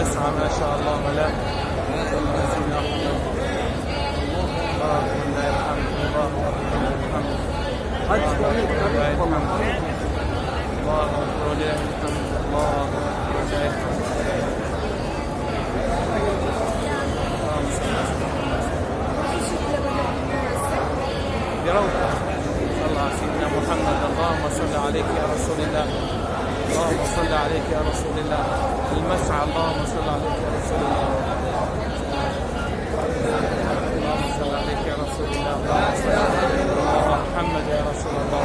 المسعى ما شاء الله ملأ. سيدنا محمد اللهم لله الحمد اللهم لله الحمد اللهم لله الحمد اللهم لله الحمد اللهم لله الحمد. بروضة صلى على سيدنا محمد. اللهم صل عليك يا رسول الله. اللهم صل عليك يا رسول الله. المسعى اللهم صل عليك يا رسول الله. اللهم صل عليك يا رسول الله. اللهم صل على محمد يا رسول الله.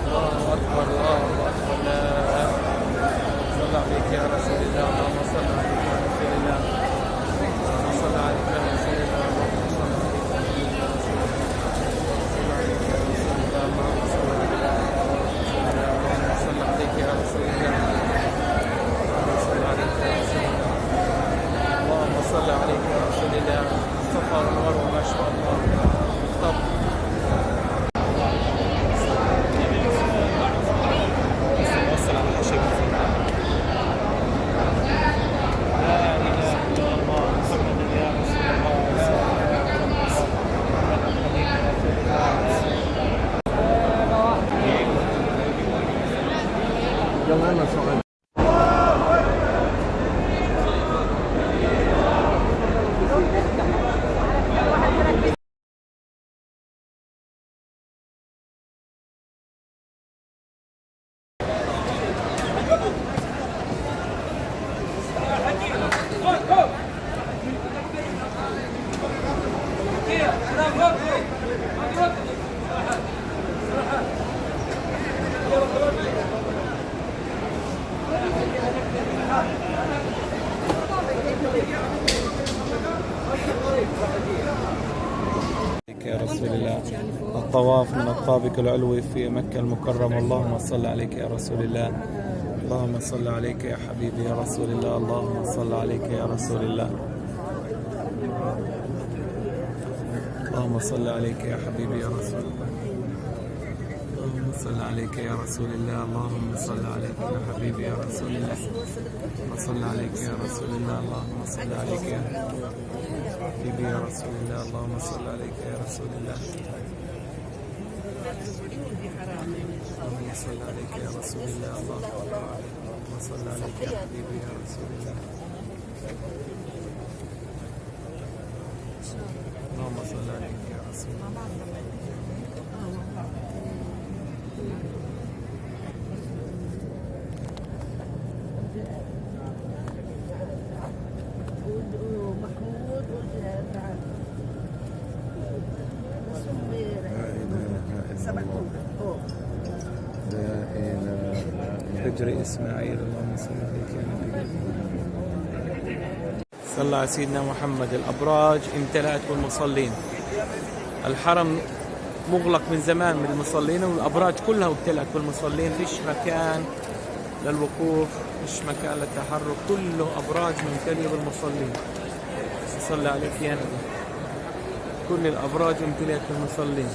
الله اكبر الله اكبر. لا صل عليك يا رسول الله. اللهم صل عليك يا رسول الله. اللهم صل عليك يا رسول الله. صلى عليك يا رسول الله. الصفا والمروه ما شاء الله. طب وصل على الحشيش. لا اله الا الله محمد يا رسول الله. يلا صغير. يا رسول الله. الطواف من الطابق العلوي في مكة المكرمة. اللهم صل عليك يا رسول الله. اللهم صل عليك يا حبيبي يا رسول الله. اللهم صل عليك يا رسول الله. اللهم صل عليك يا حبيبي يا رسول الله. اللهم صل عليك يا رسول الله. اللهم صل عليك يا حبيبي يا رسول الله. وصل عليك يا رسول الله. اللهم صل عليك يا حبيبي يا رسول الله. اللهم صل عليك يا رسول الله. اللهم صل عليك يا رسول الله. اللهم صل عليك يا حبيبي يا رسول الله. اللهم صل عليك يا رسول الله. حجر إسماعيل. اللهم صل عليك يا نبي. صلى على سيدنا محمد. الأبراج امتلأت بالمصلين. الحرم مغلق من زمان من المصلين، والأبراج كلها امتلأت بالمصلين. فيش مكان للوقوف، فيش مكان للتحرك، كله أبراج ممتلئة بالمصلين. صلى عليك يا نبي. كل الأبراج امتلأت بالمصلين.